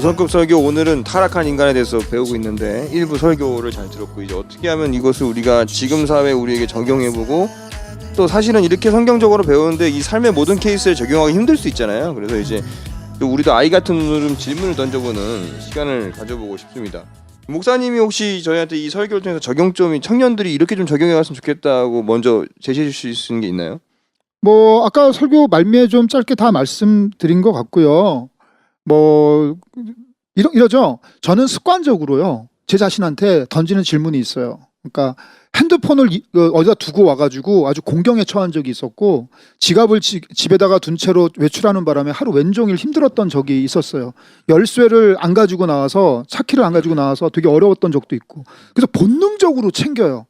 5성급 설교 오늘은 타락한 인간에 대해서 배우고 있는데 일부 설교를 잘 들었고 이제 어떻게 하면 이것을 우리가 지금 사회 우리에게 적용해보고 또 사실은 이렇게 성경적으로 배우는데 이 삶의 모든 케이스에 적용하기 힘들 수 있잖아요. 그래서 이제 또 우리도 아이 같은 눈으로 좀 질문을 던져보는 시간을 가져보고 싶습니다. 목사님이 혹시 저희한테 이 설교를 통해서 적용점이 청년들이 이렇게 좀 적용해왔으면 좋겠다고 먼저 제시해 주실 수 있는 게 있나요? 뭐 아까 설교 말미에 좀 짧게 다 말씀드린 것 같고요. 뭐 이러죠. 저는 습관적으로요. 제 자신한테 던지는 질문이 있어요. 그러니까 핸드폰을 어디다 두고 와가지고 아주 공경에 처한 적이 있었고 지갑을 집에다가 둔 채로 외출하는 바람에 하루 웬종일 힘들었던 적이 있었어요. 열쇠를 안 가지고 나와서 차키를 안 가지고 나와서 되게 어려웠던 적도 있고 그래서 본능적으로 챙겨요.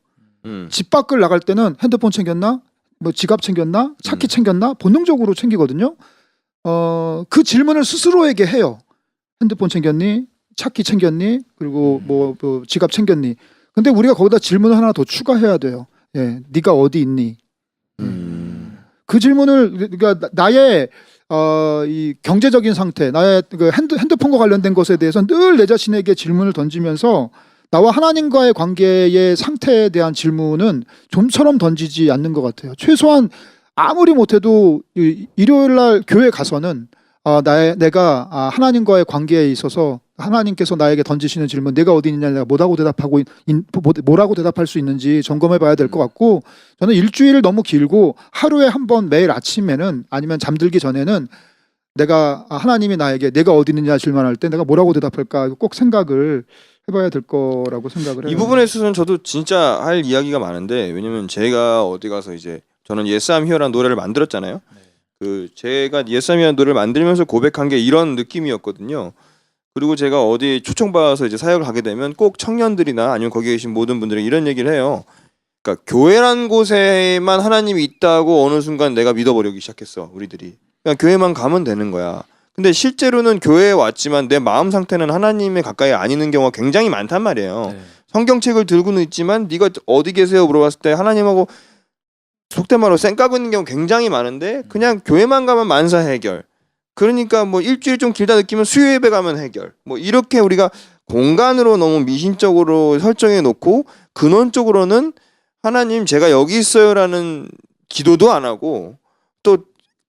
집 밖을 나갈 때는 핸드폰 챙겼나? 뭐 지갑 챙겼나? 차키 챙겼나? 본능적으로 챙기거든요. 그 질문을 스스로에게 해요. 핸드폰 챙겼니? 차키 챙겼니? 그리고 뭐 지갑 챙겼니? 근데 우리가 거기다 질문을 하나 더 추가해야 돼요. 예, 네가 어디 있니? 그 질문을 그러니까 나의 이 경제적인 상태, 나의 그 핸드폰과 관련된 것에 대해서 늘 내 자신에게 질문을 던지면서 나와 하나님과의 관계의 상태에 대한 질문은 좀처럼 던지지 않는 것 같아요. 최소한 아무리 못해도 일요일 날 교회 가서는 내가 하나님과의 관계에 있어서 하나님께서 나에게 던지시는 질문 내가 어디 있느냐 내가 뭐라고 대답할 수 있는지 점검해 봐야 될 것 같고 저는 일주일 너무 길고 하루에 한 번 매일 아침에는 아니면 잠들기 전에는 내가 하나님이 나에게 내가 어디 있느냐 질문할 때 내가 뭐라고 대답할까 꼭 생각을 해봐야 될 거라고 생각을 해요. 이 부분에 있어서는 저도 진짜 할 이야기가 많은데 왜냐면 제가 어디 가서 이제 저는 Yes I'm Here라는 노래를 만들었잖아요. 그 제가 Yes I'm Here라는 노래를 만들면서 고백한 게 이런 느낌이었거든요. 그리고 제가 어디 초청받아서 이제 사역을 하게 되면 꼭 청년들이나 아니면 거기 계신 모든 분들이 이런 얘기를 해요. 그러니까 교회란 곳에만 하나님이 있다고 어느 순간 내가 믿어버리기 시작했어. 우리들이. 그냥 교회만 가면 되는 거야. 근데 실제로는 교회에 왔지만 내 마음 상태는 하나님에 가까이 안 있는 경우가 굉장히 많단 말이에요. 네. 성경책을 들고는 있지만 네가 어디 계세요 물어봤을 때 하나님하고 속된 말로 쌩까고 있는 경우 굉장히 많은데 그냥 교회만 가면 만사 해결. 그러니까 뭐 일주일 좀 길다 느끼면 수요 예배 가면 해결. 뭐 이렇게 우리가 공간으로 너무 미신적으로 설정해 놓고 근원적으로는 하나님 제가 여기 있어요라는 기도도 안 하고 또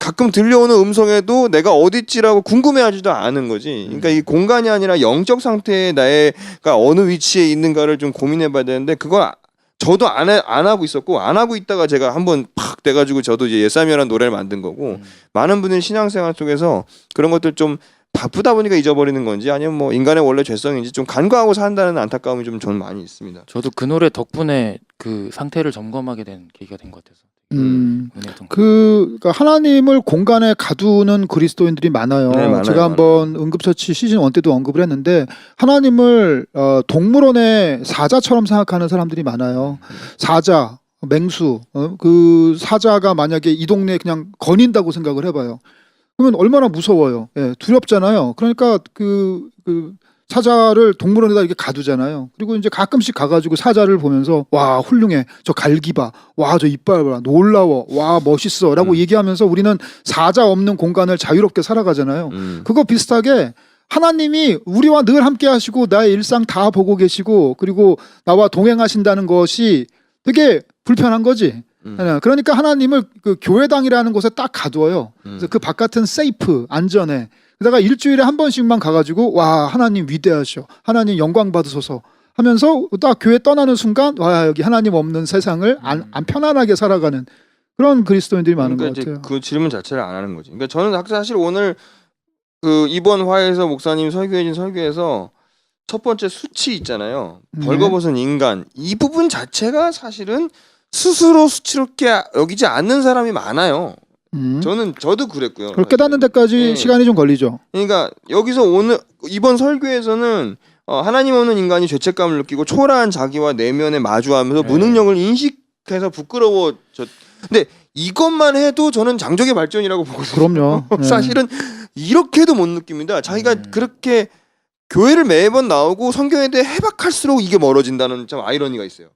가끔 들려오는 음성에도 내가 어디 있지라고 궁금해하지도 않은 거지. 그러니까 이 공간이 아니라 영적 상태에 나가 어느 위치에 있는가를 좀 고민해봐야 되는데 그걸 저도 안 하고 있었고 안 하고 있다가 제가 한번 팍 돼가지고 저도 이제 예사미라는 노래를 만든 거고 많은 분들이 신앙생활 속에서 그런 것들 좀 바쁘다 보니까 잊어버리는 건지 아니면 뭐 인간의 원래 죄성인지 좀 간과하고 산다는 안타까움이 좀 저는 많이 있습니다. 저도 그 노래 덕분에 그 상태를 점검하게 된 계기가 된 것 같아서. 그러니까 하나님을 공간에 가두는 그리스도인들이 많아요. 네, 많아요. 제가 한번 응급처치 시즌 1 때도 언급을 했는데 하나님을 동물원의 사자처럼 생각하는 사람들이 많아요. 사자, 맹수, 그 사자가 만약에 이 동네에 그냥 거닌다고 생각을 해봐요. 그러면 얼마나 무서워요. 예, 두렵잖아요. 그러니까 그 사자를 동물원에다 이렇게 가두잖아요. 그리고 이제 가끔씩 가가지고 사자를 보면서 와 훌륭해, 저 갈기 봐, 와 저 이빨 봐, 놀라워, 와 멋있어라고 얘기하면서 우리는 사자 없는 공간을 자유롭게 살아가잖아요. 그거 비슷하게 하나님이 우리와 늘 함께 하시고 나의 일상 다 보고 계시고 그리고 나와 동행하신다는 것이 되게 불편한 거지. 그러니까 하나님을 그 교회당이라는 곳에 딱 가두어요. 그래서 그 바깥은 세이프, 안전해. 그러다가 일주일에 한 번씩만 가가지고 와 하나님 위대하셔, 하나님 영광 받으소서 하면서 딱 교회 떠나는 순간 와 여기 하나님 없는 세상을 안 편안하게 살아가는 그런 그리스도인들이 많은 것 같아요. 그 질문 자체를 안 하는 거지. 그러니까 저는 사실 오늘 그 이번 화에서 목사님 설교해준 설교에서 첫 번째 수치 있잖아요. 벌거벗은 인간 이 부분 자체가 사실은 스스로 수치롭게 여기지 않는 사람이 많아요. 저도 그랬고요. 그걸 깨닫는 데까지 시간이 좀 걸리죠. 그러니까 여기서 오늘 이번 설교에서는 하나님 없는 인간이 죄책감을 느끼고 초라한 자기와 내면에 마주하면서 무능력을 인식해서 부끄러워졌. 근데 이것만 해도 저는 장족의 발전이라고 보거든요. 그럼요. 사실은 이렇게도 못 느낍니다. 자기가 그렇게 교회를 매번 나오고 성경에 대해 해박할수록 이게 멀어진다는 참 아이러니가 있어요.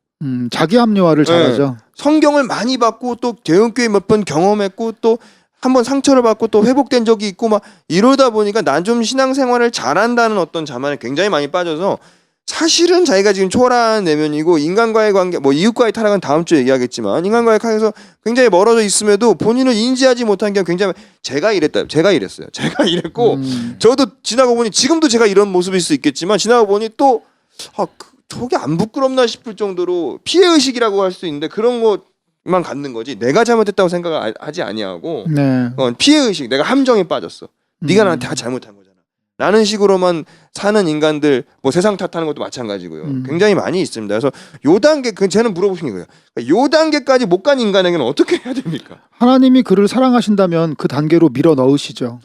자기 합리화를 잘하죠. 성경을 많이 받고 또 대형교회 몇 번 경험했고 또 한번 상처를 받고 또 회복된 적이 있고 막 이러다 보니까 난 좀 신앙생활을 잘한다는 어떤 자만에 굉장히 많이 빠져서 사실은 자기가 지금 초라한 내면이고 인간과의 관계, 뭐 이웃과의 타락은 다음 주에 얘기하겠지만 인간과의 관계에서 굉장히 멀어져 있음에도 본인을 인지하지 못한 게 굉장히 제가 이랬어요. 제가 이랬고 저도 지나고 보니 지금도 제가 이런 모습일 수 있겠지만 지나고 보니 또 저게 안 부끄럽나 싶을 정도로 피해 의식이라고 할 수 있는데 그런 것만 갖는 거지 내가 잘못했다고 생각을 하지 아니하고 네. 피해 의식, 내가 함정에 빠졌어. 네가 나한테 다 잘못한 거잖아. 라는 식으로만 사는 인간들, 뭐 세상 탓하는 것도 마찬가지고요. 굉장히 많이 있습니다. 그래서 요 단계, 쟤는 물어보신 거예요. 요 단계까지 못 간 인간에게는 어떻게 해야 됩니까? 하나님이 그를 사랑하신다면 그 단계로 밀어 넣으시죠.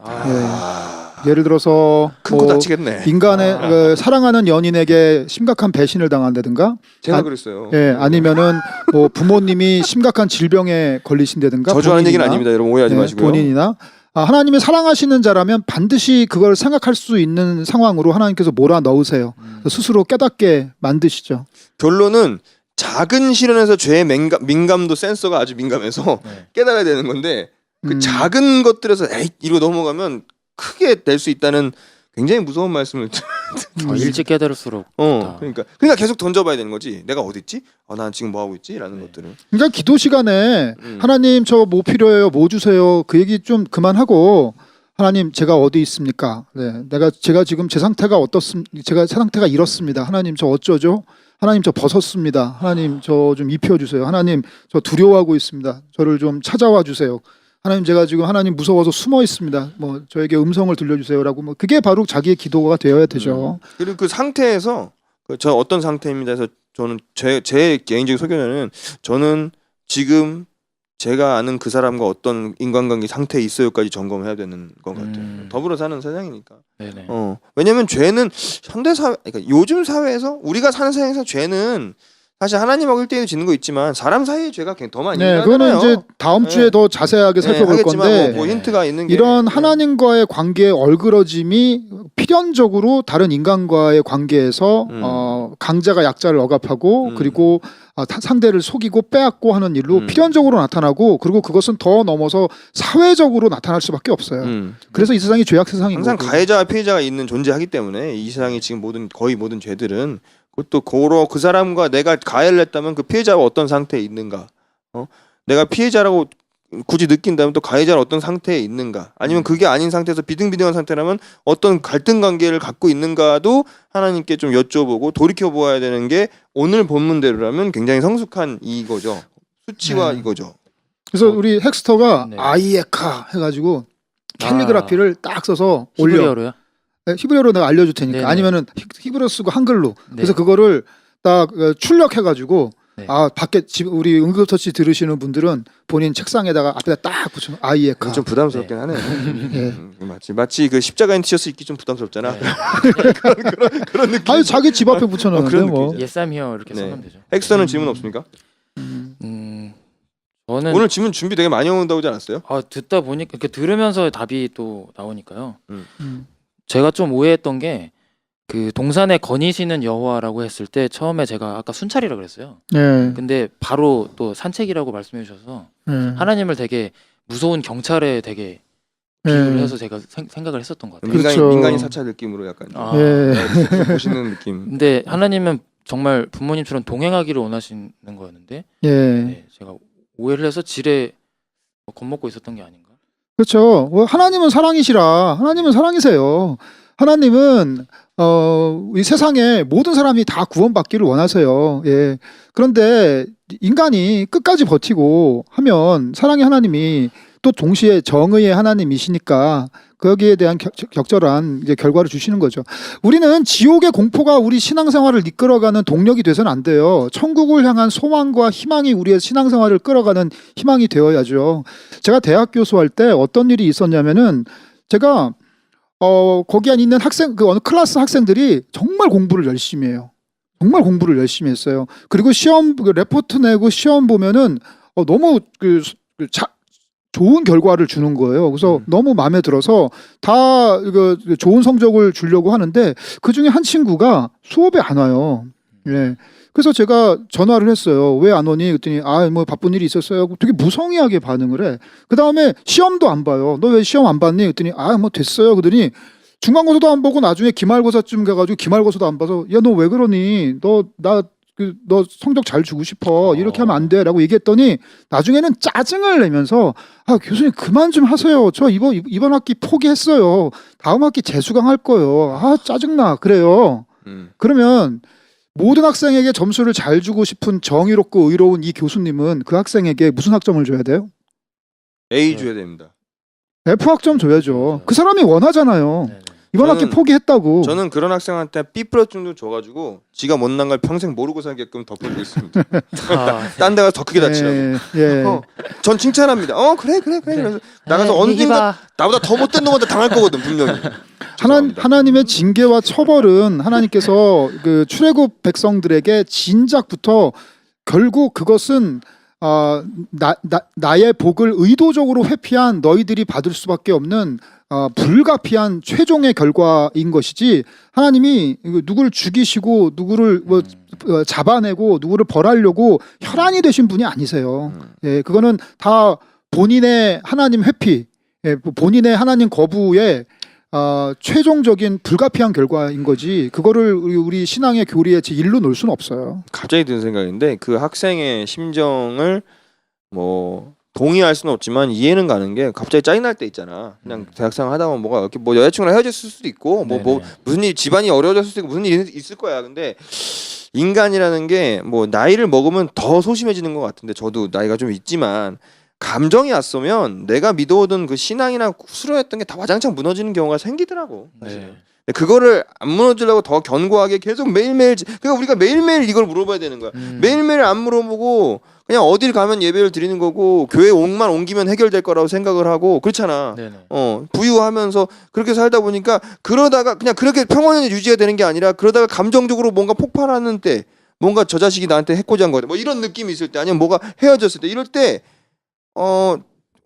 예를 들어서 큰 거 다치겠네. 인간의 사랑하는 연인에게 심각한 배신을 당한다든가, 제가 그랬어요. 아니면은 뭐 부모님이 심각한 질병에 걸리신다든가, 저주하는 얘기는 아닙니다. 여러분 오해하지 마시고요. 본인이나 하나님이 사랑하시는 자라면 반드시 그걸 생각할 수 있는 상황으로 하나님께서 몰아 넣으세요. 스스로 깨닫게 만드시죠. 결론은 작은 시련에서 죄의 민감도 센서가 아주 민감해서 깨달아야 되는 건데 그 작은 것들에서 에이 이러고 넘어가면 크게 될 수 있다는 굉장히 무서운 말씀을 일찍 깨달을수록 그러니까 계속 던져봐야 되는 거지. 내가 어디 있지? 난 지금 뭐 하고 있지? 라는 것들을. 그러니까 기도 시간에 하나님 저 뭐 필요해요? 뭐 주세요? 그 얘기 좀 그만하고 하나님 제가 어디 있습니까? 제가 지금 제 상태가 제가 제 상태가 이렇습니다. 하나님 저 어쩌죠? 하나님 저 벗었습니다. 하나님 저 좀 입혀주세요. 하나님 저 두려워하고 있습니다. 저를 좀 찾아와 주세요. 하나님 제가 지금 하나님 무서워서 숨어 있습니다. 뭐 저에게 음성을 들려주세요라고 뭐 그게 바로 자기의 기도가 되어야 되죠. 그리고 그 상태에서 저 어떤 상태입니다. 해서 저는 제 개인적인 소견은 저는 지금 제가 아는 그 사람과 어떤 인간관계 상태에 있어요까지 점검해야 되는 것 같아요. 더불어 사는 세상이니까. 네네. 왜냐면 죄는 현대 사회, 그러니까 요즘 사회에서 우리가 사는 세상에서 죄는 사실 하나님하고 1대1로 짓는 거 있지만 사람 사이의 죄가 더 많이 네, 일어나잖아요. 그거는 이제 다음 주에 더 자세하게 살펴볼 건데 뭐 힌트가 있는 게 이런 하나님과의 관계의 얼그러짐이 필연적으로 다른 인간과의 관계에서 강자가 약자를 억압하고 그리고 상대를 속이고 빼앗고 하는 일로 필연적으로 나타나고 그리고 그것은 더 넘어서 사회적으로 나타날 수밖에 없어요. 그래서 이 세상이 죄악 세상인 항상 거고. 가해자와 피해자가 있는 존재하기 때문에 이 세상이 지금 거의 모든 죄들은 그것도 그 사람과 내가 가해를 했다면 그 피해자가 어떤 상태에 있는가, 내가 피해자라고 굳이 느낀다면 또 가해자는 어떤 상태에 있는가, 아니면 그게 아닌 상태에서 비등비등한 상태라면 어떤 갈등 관계를 갖고 있는가도 하나님께 좀 여쭤보고 돌이켜 보아야 되는 게 오늘 본문대로라면 굉장히 성숙한 이거죠. 수치와 이거죠. 그래서 우리 헥스터가 네. 아이에카 해가지고 캘리그라피를 딱 써서 올려. 히브리어로요? 네, 히브리어로 내가 알려줄 테니까. 네네. 아니면은 히브리어 쓰고 한글로. 네. 그래서 그거를 딱 출력해가지고 네. 밖에 우리 응급처치 들으시는 분들은 본인 책상에다가 앞에다 딱 붙여 아이에카. 좀 부담스럽긴 하네요. 예. 마치 그 십자가인 티셔츠 입기 좀 부담스럽잖아. 네. 그런 느낌. 아니 자기 집 앞에 붙여놓는데 그런 뭐. 느낌이죠. Yes I'm here 이렇게 네. 쓰면 되죠. 엑스터는 질문 없습니까? 저는 오늘 질문 준비 되게 많이 온다고 하지 않았어요? 듣다 보니까 이렇게 들으면서 답이 또 나오니까요. 음. 제가 좀 오해했던 게 그 동산에 거니시는 여호와라고 했을 때 처음에 제가 아까 순찰이라 그랬어요. 네. 근데 바로 또 산책이라고 말씀해 주셔서 네. 하나님을 되게 무서운 경찰에 되게 네. 비유를 해서 제가 생각을 했었던 것 같아요. 그렇죠. 민간인 사찰 느낌으로 약간 예. 보시는 느낌. 근데 하나님은 정말 부모님처럼 동행하기를 원하시는 거였는데 예. 네, 제가 오해를 해서 지레 겁먹고 있었던 게 아닌가? 그렇죠. 하나님은 사랑이시라. 하나님은 사랑이세요. 하나님은 이 세상에 모든 사람이 다 구원받기를 원하세요. 예. 그런데 인간이 끝까지 버티고 하면 사랑의 하나님이 또 동시에 정의의 하나님이시니까 거기에 대한 적절한 이제 결과를 주시는 거죠. 우리는 지옥의 공포가 우리 신앙생활을 이끌어가는 동력이 돼서는 안 돼요. 천국을 향한 소망과 희망이 우리의 신앙생활을 끌어가는 희망이 되어야죠. 제가 대학 교수할 때 어떤 일이 있었냐면은 제가 거기 안에 있는 어느 클래스 학생들이 정말 공부를 열심히 해요. 정말 공부를 열심히 했어요. 그리고 레포트 내고 시험 보면은 너무 좋은 결과를 주는 거예요. 그래서 너무 마음에 들어서 다 좋은 성적을 주려고 하는데 그 중에 한 친구가 수업에 안 와요. 예. 그래서 제가 전화를 했어요. 왜 안 오니? 그랬더니 뭐 바쁜 일이 있었어요. 하고 되게 무성의하게 반응을 해. 그 다음에 시험도 안 봐요. 너 왜 시험 안 봤니? 그랬더니 뭐 됐어요. 그러더니 중간고사도 안 보고 나중에 기말고사쯤 가가지고 기말고사도 안 봐서 야, 너 왜 그러니? 너 성적 잘 주고 싶어. 이렇게 하면 안 돼. 라고 얘기했더니 나중에는 짜증을 내면서 교수님 그만 좀 하세요. 저 이번 학기 포기했어요. 다음 학기 재수강 할 거예요. 짜증나. 그래요. 그러면 모든 학생에게 점수를 잘 주고 싶은 정의롭고 의로운 이 교수님은 그 학생에게 무슨 학점을 줘야 돼요? A 줘야 됩니다. F 학점 줘야죠. 그 사람이 원하잖아요. 네네. 이번 학기 포기했다고. 저는 그런 학생한테 B+ 정도 줘가지고 지가 못난 걸 평생 모르고 살게끔 덮어주겠습니다. 딴 데 가서 더 크게 다치라고. 예. 전 칭찬합니다. 그래. 그래서 나가서 언젠가 나보다 더 못된 놈한테 당할 거거든 분명히. 하나님의 징계와 처벌은 하나님께서 그 출애굽 백성들에게 진작부터 결국 그것은 나의 복을 의도적으로 회피한 너희들이 받을 수밖에 없는 불가피한 최종의 결과인 것이지, 하나님이 누구를 죽이시고 누구를 잡아내고 누구를 벌하려고 혈안이 되신 분이 아니세요. 예, 그거는 다 본인의 하나님 회피, 본인의 하나님 거부의 최종적인 불가피한 결과인 거지, 그거를 우리 신앙의 교리에 일로 놓을 수는 없어요. 갑자기 드는 생각인데 그 학생의 심정을 뭐 동의할 수는 없지만 이해는 가는 게, 갑자기 짜증날 때 있잖아. 그냥 대학생 하다 보면 뭐가 이렇게 여자친구랑 헤어졌을 수도 있고 뭐 무슨 일, 집안이 어려워졌을 수도 있고 무슨 일이 있을 거야. 근데 인간이라는 게 나이를 먹으면 더 소심해지는 것 같은데, 저도 나이가 좀 있지만 감정이 앞서면 내가 믿어오던 그 신앙이나 수련했던 게 다 와장창 무너지는 경우가 생기더라고. 사실. 네. 그거를 안 무너지려고 더 견고하게 계속 매일매일, 그러니까 우리가 매일매일 이걸 물어봐야 되는 거야. 매일매일 안 물어보고 그냥 어딜 가면 예배를 드리는 거고 교회 옷만 옮기면 해결될 거라고 생각을 하고 그렇잖아. 네네. 부유하면서 그렇게 살다 보니까, 그러다가 그냥 그렇게 평온히 유지가 되는 게 아니라 그러다가 감정적으로 뭔가 폭발하는 때, 뭔가 저 자식이 나한테 해코지한 거다, 이런 느낌이 있을 때, 아니면 뭐가 헤어졌을 때, 이럴 때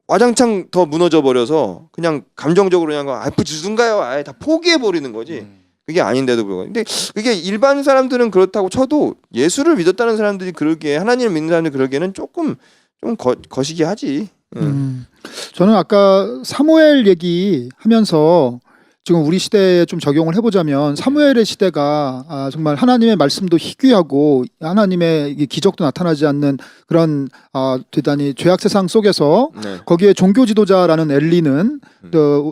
와장창 더 무너져 버려서 그냥 감정적으로 그냥 주든가요, 아예 다 포기해 버리는 거지. 그게 아닌데도 불구하고. 근데 그게 일반 사람들은 그렇다고 쳐도 예수를 믿었다는 사람들이 그러기에, 하나님을 믿는 사람들이 그러기에는 조금 좀 거시기 하지. 저는 아까 사무엘 얘기하면서 지금 우리 시대에 좀 적용을 해보자면, 사무엘의 시대가 정말 하나님의 말씀도 희귀하고 하나님의 기적도 나타나지 않는 그런 대단히 죄악 세상 속에서, 네. 거기에 종교 지도자라는 엘리는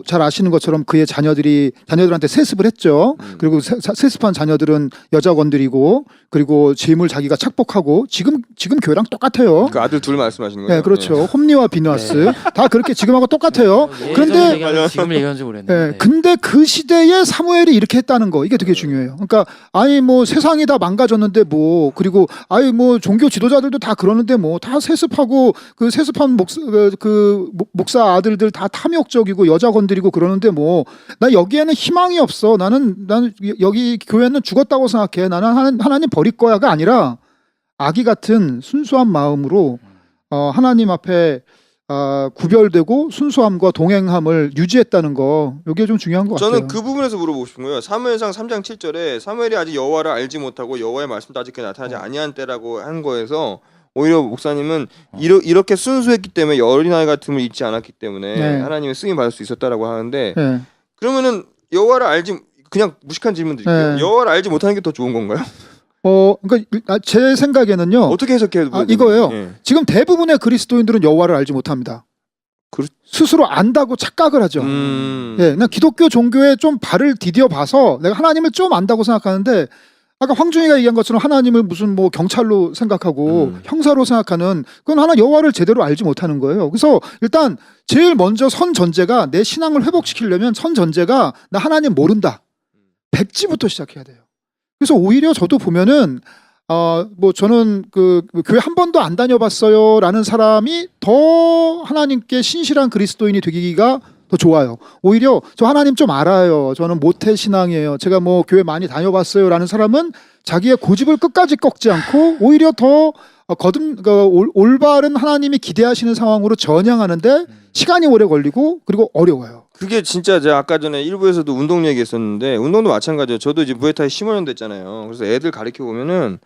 잘 아시는 것처럼 그의 자녀들한테 세습을 했죠. 그리고 세습한 자녀들은 여자건들이고, 그리고 짐을 자기가 착복하고, 지금 교회랑 똑같아요. 그 아들 둘 말씀하시는 거예요? 네, 그렇죠. 홈리와 비누아스 다 그렇게 지금하고 똑같아요. 그런데 지금을 얘기하는지 모르겠는데. 근데 그 시대에 사무엘이 이렇게 했다는 거, 이게 되게 중요해요. 그러니까 세상이 다 망가졌는데 그리고 종교 지도자들도 다 그러는데 다 세습하고, 그 세습한 목사 아들들 다 탐욕적이고 여자 건드리고 그러는데 나 여기에는 희망이 없어. 나는 여기 교회는 죽었다고 생각해. 나는 하나님 버릴 거야가 아니라, 아기 같은 순수한 마음으로 하나님 앞에 구별되고 순수함과 동행함을 유지했다는 거, 이게 좀 중요한 것 같아요. 저는 그 부분에서 물어보고 싶은 거예요. 사무엘상 3장 7절에 사무엘이 아직 여호와를 알지 못하고 여호와의 말씀도 아직 나타나지 아니한 때라고 한 거에서, 오히려 목사님은 이렇게 순수했기 때문에, 어린아이 같음을 잊지 않았기 때문에 네. 하나님의 쓰임 받을 수 있었다라고 하는데, 네. 그러면은 여호와를 알지, 그냥 무식한 질문 드릴게요. 네. 여호와를 알지 못하는 게 더 좋은 건가요? 그러니까 제 생각에는요. 어떻게 해석해야 돼요? 이거예요. 예. 지금 대부분의 그리스도인들은 여호와를 알지 못합니다. 그렇- 스스로 안다고 착각을 하죠. 예, 나 기독교 종교에 좀 발을 디뎌 봐서 내가 하나님을 좀 안다고 생각하는데, 아까 황준이가 얘기한 것처럼 하나님을 무슨 경찰로 생각하고 형사로 생각하는, 그건 여호와를 제대로 알지 못하는 거예요. 그래서 일단 제일 먼저 선 전제가, 내 신앙을 회복시키려면 선 전제가 나 하나님 모른다, 백지부터 시작해야 돼요. 그래서 오히려 저도 보면은 저는 그 교회 한 번도 안 다녀봤어요라는 사람이 더 하나님께 신실한 그리스도인이 되기가 더 좋아요. 오히려 저 하나님 좀 알아요, 저는 모태 신앙이에요, 제가 교회 많이 다녀봤어요라는 사람은 자기의 고집을 끝까지 꺾지 않고 오히려 더 올바른 하나님이 기대하시는 상황으로 전향하는데 시간이 오래 걸리고 그리고 어려워요. 그게 진짜 제가 아까 전에 일부에서도 운동 얘기했었는데 운동도 마찬가지예요. 저도 이제 무에타이 15년 됐잖아요. 그래서 애들 가르쳐 보면은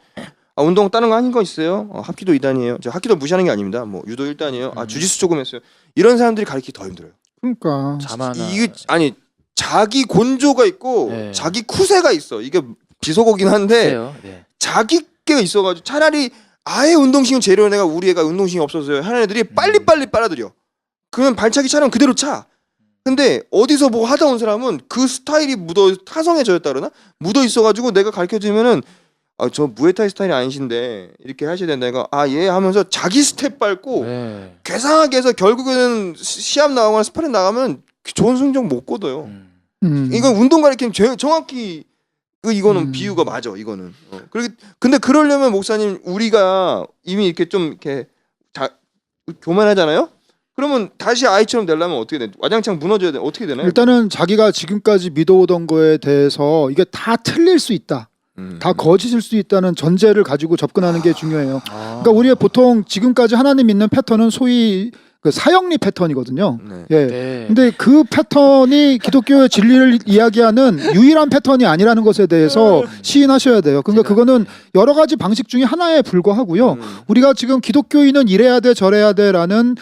운동 다른 거 하는 거 있어요? 합기도 2단이에요. 저 합기도 무시하는 게 아닙니다. 뭐 유도 1단이에요. 주짓수 조금 했어요. 이런 사람들이 가르치기 더 힘들어요. 그러니까 자만한. 이게 아니 자기 곤조가 있고 네. 자기 쿠세가 있어. 이게 비속어긴 한데 글쎄요. 네. 자기 게 있어가지고 차라리 아예 운동신경 제로 내가 우리 애가 운동신경 없어서요 하는 애들이 빨리빨리 빨아들여. 그러면 발차기 차량 그대로 차. 근데 어디서 뭐 하다 온 사람은 그 스타일이 타성해져였다 그러나? 묻어 있어가지고 내가 가르쳐주면은 저 무에타이 스타일이 아니신데 이렇게 하셔야 된다니까 예 하면서 자기 스텝 밟고 네. 괴상하게 해서 결국에는 시합 나가거나 스파링 나가면 좋은 성적 못 거둬요. 이건 운동 가르치면 정확히 이거는 비유가 맞아. 이거는. 근데 그러려면 목사님 우리가 이미 이렇게 좀 이렇게 교만하잖아요. 그러면 다시 아이처럼 되려면 어떻게 돼? 와장창 무너져야 돼. 어떻게 되나요? 일단은 자기가 지금까지 믿어오던 거에 대해서 이게 다 틀릴 수 있다. 다 거짓일 수 있다는 전제를 가지고 접근하는 게 중요해요. 그러니까 우리가 보통 지금까지 하나님 믿는 패턴은 소위 그 사형리 패턴이거든요. 네. 예. 네. 근데 그 패턴이 기독교의 진리를 이야기하는 유일한 패턴이 아니라는 것에 대해서 시인하셔야 돼요. 그러니까 그거는 여러 가지 방식 중에 하나에 불과하고요. 우리가 지금 기독교인은 이래야 돼 저래야 돼라는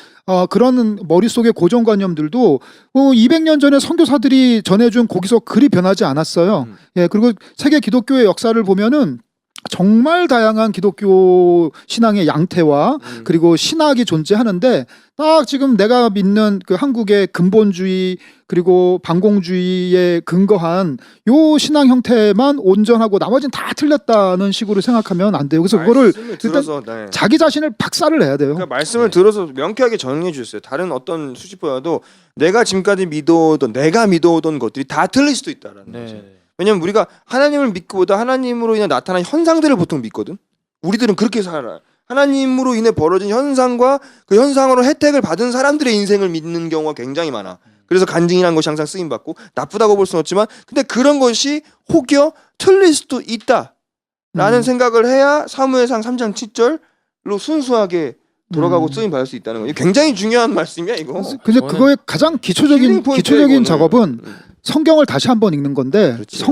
그런 머릿속의 고정관념들도 200년 전에 선교사들이 전해준 거기서 그리 변하지 않았어요. 예, 그리고 세계 기독교의 역사를 보면은 정말 다양한 기독교 신앙의 양태와 그리고 신학이 존재하는데 딱 지금 내가 믿는 그 한국의 근본주의 그리고 반공주의에 근거한 요 신앙 형태만 온전하고 나머지는 다 틀렸다는 식으로 생각하면 안 돼요. 그래서 그거를 들어서, 일단 자기 자신을 박살을 내야 돼요. 그러니까 말씀을 들어서 명쾌하게 정리해 주셨어요. 다른 어떤 수집보다도 내가 지금까지 내가 믿어오던 것들이 다 틀릴 수도 있다라는 거죠. 네. 왜냐면 우리가 하나님을 믿고보다 하나님으로 인해 나타난 현상들을 보통 믿거든. 우리들은 그렇게 살아요. 하나님으로 인해 벌어진 현상과 그 현상으로 혜택을 받은 사람들의 인생을 믿는 경우가 굉장히 많아. 그래서 간증이라는 것이 항상 쓰임 받고 나쁘다고 볼 수는 없지만 근데 그런 것이 혹여 틀릴 수도 있다라는 생각을 해야 사무엘상 3장 7절로 순수하게 돌아가고 쓰임 받을 수 있다는 거예요. 굉장히 중요한 말씀이야 이거. 근데 그거의 가장 힐링 포인트야, 이거는. 작업은 성경을 다시 한번 읽는 건데 그렇지.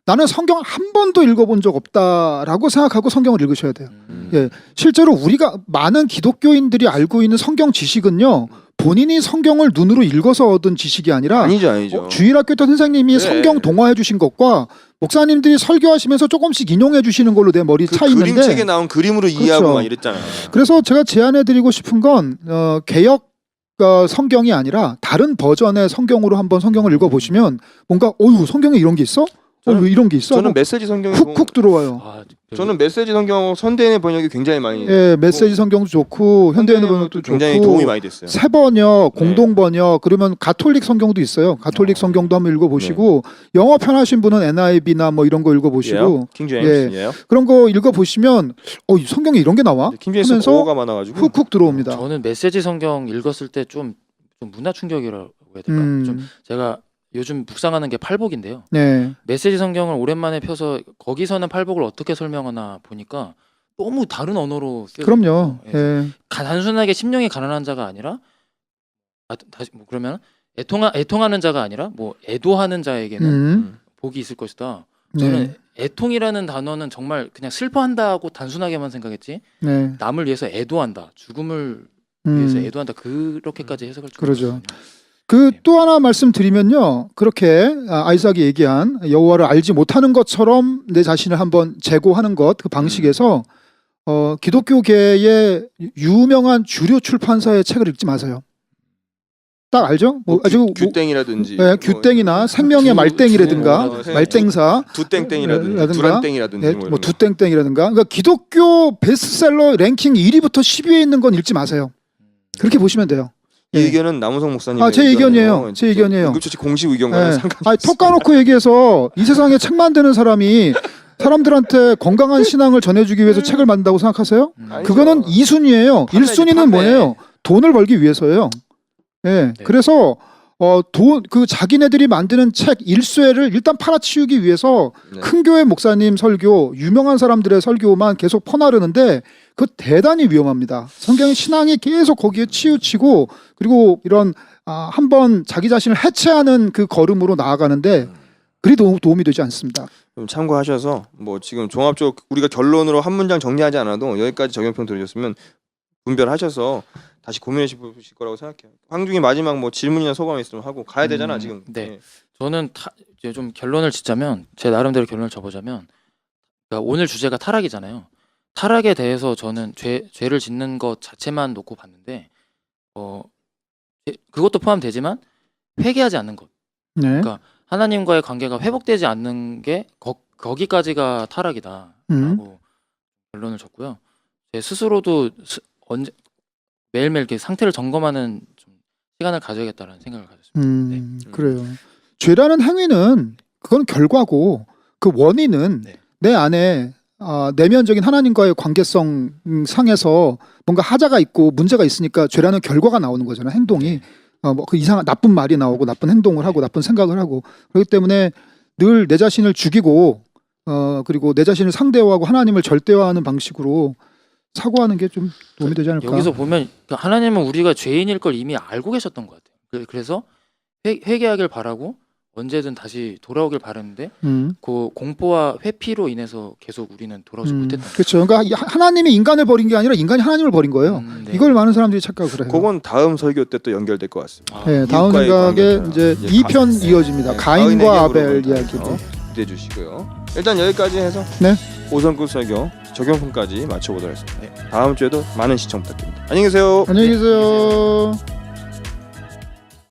나는 성경 한 번도 읽어본 적 없다라고 생각하고 성경을 읽으셔야 돼요. 예, 실제로 우리가 많은 기독교인들이 알고 있는 성경 지식은요 본인이 성경을 눈으로 읽어서 얻은 지식이 아니라 아니죠. 주일학교 때 선생님이 네. 성경 동화해 주신 것과 목사님들이 설교하시면서 조금씩 인용해 주시는 걸로 내 머리 차 있는데 그림책에 나온 그림으로 이해하고 그렇죠. 막 이랬잖아요. 그래서 제가 제안해 드리고 싶은 건 개역 성경이 아니라 다른 버전의 성경으로 한번 성경을 읽어보시면 뭔가 성경에 이런 게 있어? 왜 이런 게 있어? 저는 메시지 성경이 훅훅 들어와요. 저는 메시지 성경 선대인의 번역이 굉장히 많이 예, 메시지 성경도 좋고 현대인의 번역도 굉장히 좋고 도움이 많이 됐어요. 새 번역, 네. 공동 번역 그러면 가톨릭 성경도 있어요. 가톨릭 성경도 한번 읽어보시고 영어 편하신 분은 NIV나 뭐 이런 거 읽어보시고 킹 제임스. 그런 거 읽어보시면 이 성경에 이런 게 나와? 킹 제임스 하면서 고어가 많아가지고 훅훅 들어옵니다. 저는 메시지 성경 읽었을 때 좀 문화 충격이라고 해야 될까? 좀 제가 요즘 묵상하는 게 팔복인데요. 네. 메시지 성경을 오랜만에 펴서 거기서는 팔복을 어떻게 설명하나 보니까 너무 다른 언어로 쓰여져 그럼요. 있어요. 예. 단순하게 심령이 가난한 자가 아니라 다시 그러면 애통하는 자가 아니라 애도하는 자에게는 복이 있을 것이다. 저는 네. 애통이라는 단어는 정말 그냥 슬퍼한다고 단순하게만 생각했지 네. 남을 위해서 애도한다, 죽음을 위해서 애도한다 그렇게까지 해석할 줄 그러죠. 몰랐거든요. 또 하나 말씀드리면요. 그렇게 아이삭이 얘기한 여호와를 알지 못하는 것처럼 내 자신을 한번 재고하는 것 그 방식에서 기독교계의 유명한 주류 출판사의 책을 읽지 마세요. 딱 알죠? 규땡이라든지 규땡이나 생명의 말땡이라든가 말땡사 두땡땡이라든지 두란땡이라든지 두땡땡이라든가 그러니까 기독교 베스트셀러 랭킹 1위부터 10위에 있는 건 읽지 마세요. 그렇게 보시면 돼요. 이 의견은 남우성 목사님 제 의견이에요. 제 의견이에요. 응급처치 공식 의견과는 상관이 턱 까놓고 얘기해서 이 세상에 책 만드는 사람이 사람들한테 건강한 신앙을 전해주기 위해서 책을 만든다고 생각하세요? 그거는 2순위예요. 1순위는 뭐예요? 돈을 벌기 위해서예요. 네. 그래서 자기네들이 만드는 책 1쇄를 일단 팔아치우기 위해서 큰 교회 목사님 설교, 유명한 사람들의 설교만 계속 퍼나르는데 그거 대단히 위험합니다. 성경의 신앙이 계속 거기에 치우치고 그리고 이런 한번 자기 자신을 해체하는 그 걸음으로 나아가는데 그리 도움이 되지 않습니다. 좀 참고하셔서 뭐 지금 종합적으로 우리가 결론으로 한 문장 정리하지 않아도 여기까지 적용평 들으셨으면 분별하셔서 다시 고민해 보실 거라고 생각해요. 황중이 마지막 뭐 질문이나 소감이 있으면 하고 가야 되잖아 지금. 네. 예. 저는 이제 좀 결론을 짓자면 제 나름대로 결론을 접어자면 그러니까 오늘 주제가 타락이잖아요. 타락에 대해서 저는 죄를 짓는 것 자체만 놓고 봤는데 그것도 포함되지만 회개하지 않는 것. 네. 그러니까 하나님과의 관계가 회복되지 않는 게 거기까지가 타락이다라고 결론을 줬고요. 제 스스로도 언제 매일매일 이렇게 상태를 점검하는 좀 시간을 가져야겠다라는 생각을 가졌습니다. 그래요. 죄라는 행위는 그건 결과고 그 원인은 네. 내 안에 내면적인 하나님과의 관계성 상에서 뭔가 하자가 있고 문제가 있으니까 죄라는 결과가 나오는 거잖아요. 행동이 뭐 그 이상한 나쁜 말이 나오고 나쁜 행동을 하고 나쁜 생각을 하고 그렇기 때문에 늘 내 자신을 죽이고 그리고 내 자신을 상대화하고 하나님을 절대화하는 방식으로 사고하는 게 좀 도움이 되지 않을까. 여기서 보면 하나님은 우리가 죄인일 걸 이미 알고 계셨던 것 같아요. 그래서 회개하길 바라고 언제든 다시 돌아오길 바랐는데 그 공포와 회피로 인해서 계속 우리는 돌아오지 못했던 거예요. 그렇죠. 그러니까 하나님이 인간을 버린 게 아니라 인간이 하나님을 버린 거예요. 네. 이걸 많은 사람들이 착각을 해요. 그건 다음 설교 때 또 연결될 것 같습니다. 네, 다음 이웃과의 생각에 관계죠. 이제 이제 2편 이어집니다. 네, 가인과 아벨 가인에게 이야기. 물어본다. 기대해 주시고요. 일단 여기까지 해서 네. 5성급 설교 적용편까지 마쳐보도록 하겠습니다. 다음 주에도 많은 시청 부탁드립니다. 안녕히 계세요. 안녕히 계세요.